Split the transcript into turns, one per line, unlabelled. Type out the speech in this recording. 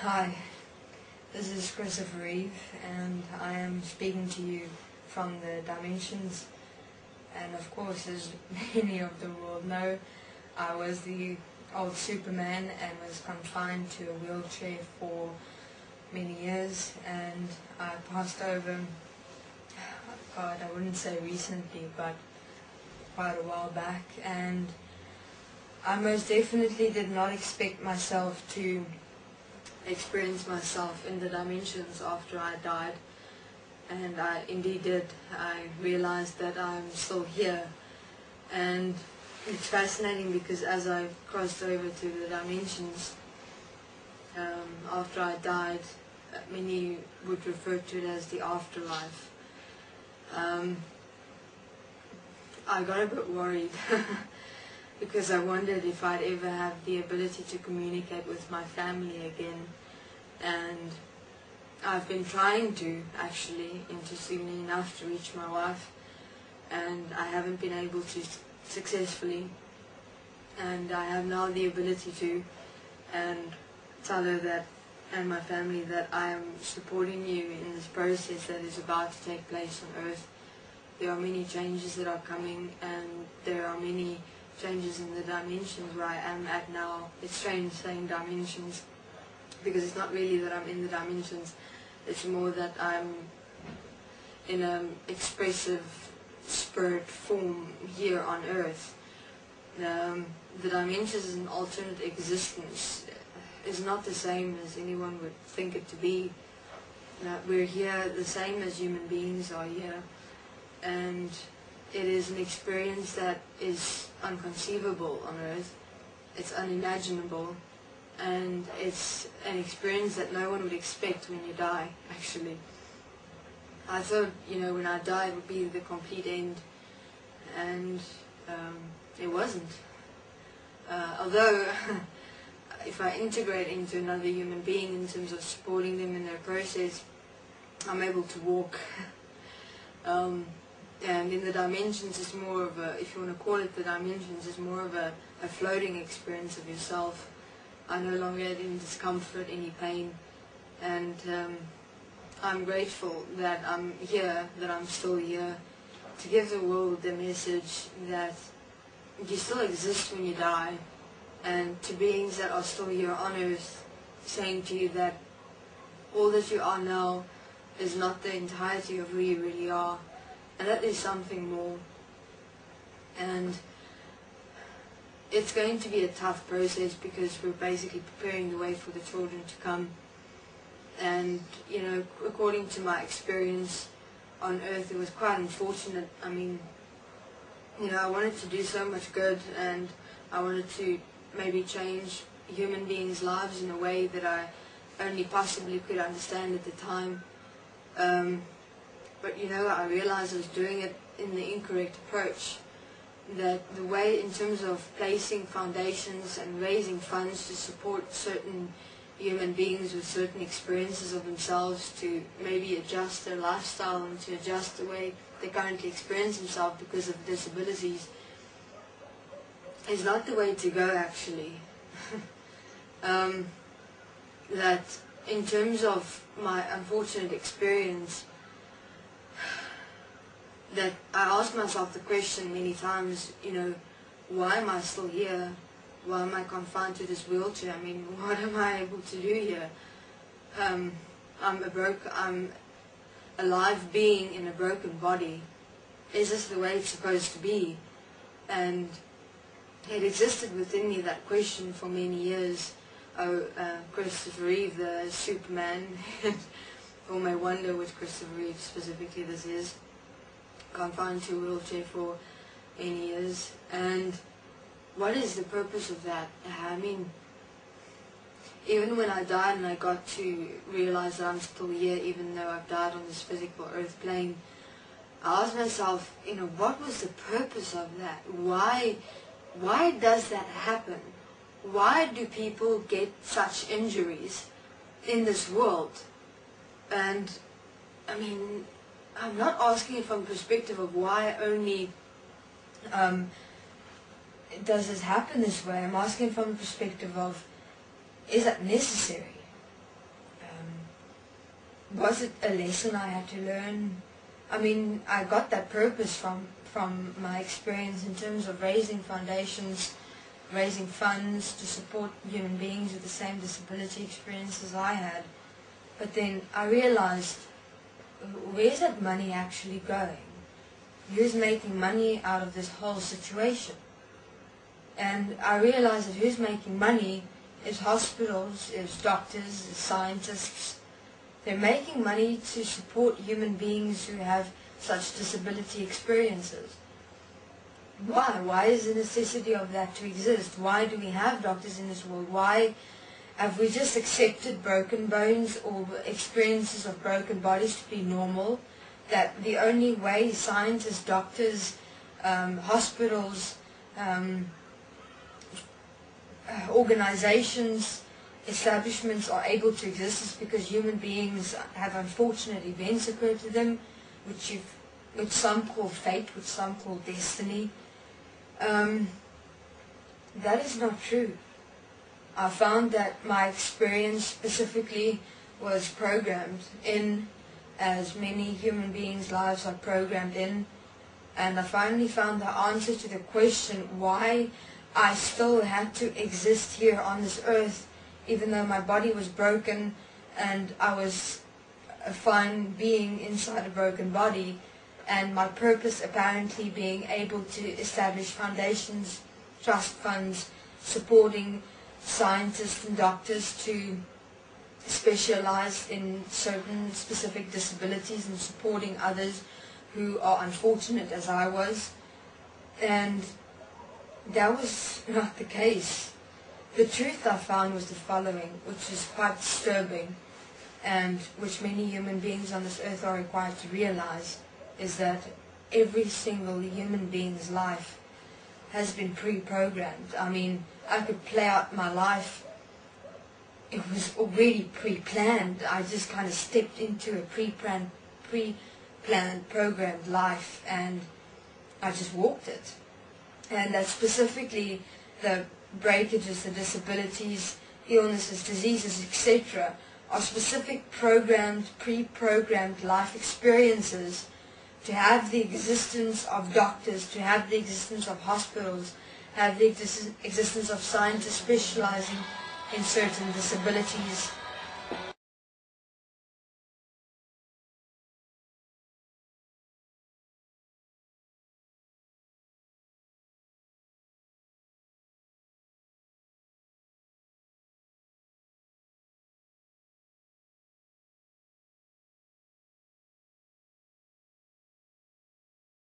Hi, this is Christopher Reeves, and I am speaking to you from the dimensions. And of course, as many of the world know, I was the old Superman and was confined to a wheelchair for many years, and I passed over, God, I wouldn't say recently, but quite a while back, and I most definitely did not expect myself to experience myself in the dimensions after I died, and I indeed did. I realized that I'm still here, and it's fascinating because as I crossed over to the dimensions after I died, many would refer to it as the afterlife. I got a bit worried because I wondered if I'd ever have the ability to communicate with my family again, and I've been trying to, actually, interestingly enough, to reach my wife, and I haven't been able to successfully, and I have now the ability to, and tell her that, and my family, that I am supporting you in this process that is about to take place on Earth. There are many changes that are coming, and there are many changes in the dimensions where I am at now. It's strange saying dimensions because it's not really that I'm in the dimensions, it's more that I'm in an expressive spirit form here on Earth. The dimensions is an alternate existence. It's not the same as anyone would think it to be. We're here the same as human beings are here, and it is an experience that is unconceivable on Earth. It's unimaginable, and it's an experience that no one would expect when you die, actually. I thought, when I die it would be the complete end, and it wasn't. Although, if I integrate into another human being in terms of supporting them in their process, I'm able to walk. And in the dimensions, it's more of a, if you want to call it the dimensions, it's more of a floating experience of yourself. I no longer had any discomfort, any pain, and I'm grateful that I'm here, that I'm still here, to give the world the message that you still exist when you die, and to beings that are still here on Earth, saying to you that all that you are now is not the entirety of who you really are. And that is something more, and it's going to be a tough process because we're basically preparing the way for the children to come. And according to my experience on Earth, it was quite unfortunate. I mean, I wanted to do so much good, and I wanted to maybe change human beings' lives in a way that I only possibly could understand at the time. But I realized I was doing it in the incorrect approach. That the way, in terms of placing foundations and raising funds to support certain human beings with certain experiences of themselves, to maybe adjust their lifestyle and to adjust the way they currently experience themselves because of disabilities, is not the way to go, actually. That in terms of my unfortunate experience, that I asked myself the question many times, why am I still here? Why am I confined to this wheelchair? I mean, what am I able to do here? I'm a live being in a broken body. Is this the way it's supposed to be? And it existed within me, that question, for many years. Christopher Reeves, the Superman, or may wonder which Christopher Reeves specifically this is, confined to a wheelchair for many years. And what is the purpose of that? I mean, even when I died and I got to realize that I'm still here, even though I've died on this physical earth plane, I asked myself, what was the purpose of that? Why does that happen? Why do people get such injuries in this world? And I mean, I'm not asking it from the perspective of why only does this happen this way. I'm asking from the perspective of, is that necessary? was it a lesson I had to learn? I mean, I got that purpose from my experience in terms of raising foundations, raising funds to support human beings with the same disability experiences I had. But then I realized, where's that money actually going? Who's making money out of this whole situation? And I realized that who's making money is hospitals, is doctors, is scientists. They're making money to support human beings who have such disability experiences. Why? Why is the necessity of that to exist? Why do we have doctors in this world? Why have we just accepted broken bones or experiences of broken bodies to be normal? That the only way scientists, doctors, hospitals, organizations, establishments are able to exist is because human beings have unfortunate events occur to them, which some call fate, which some call destiny. That is not true. I found that my experience specifically was programmed in, as many human beings' lives are programmed in, and I finally found the answer to the question why I still had to exist here on this earth, even though my body was broken and I was a fine being inside a broken body, and my purpose apparently being able to establish foundations, trust funds, supporting scientists and doctors to specialize in certain specific disabilities and supporting others who are unfortunate as I was. And that was not the case. The truth I found was the following, which is quite disturbing, and which many human beings on this earth are required to realize, is that every single human being's life has been pre-programmed. I mean, I could play out my life. It was already pre-planned. I just kind of stepped into a pre-planned, programmed life, and I just walked it. And that specifically the breakages, the disabilities, illnesses, diseases, etc. are specific programmed, pre-programmed life experiences to have the existence of doctors, to have the existence of hospitals, have the existence of scientists specializing in certain disabilities,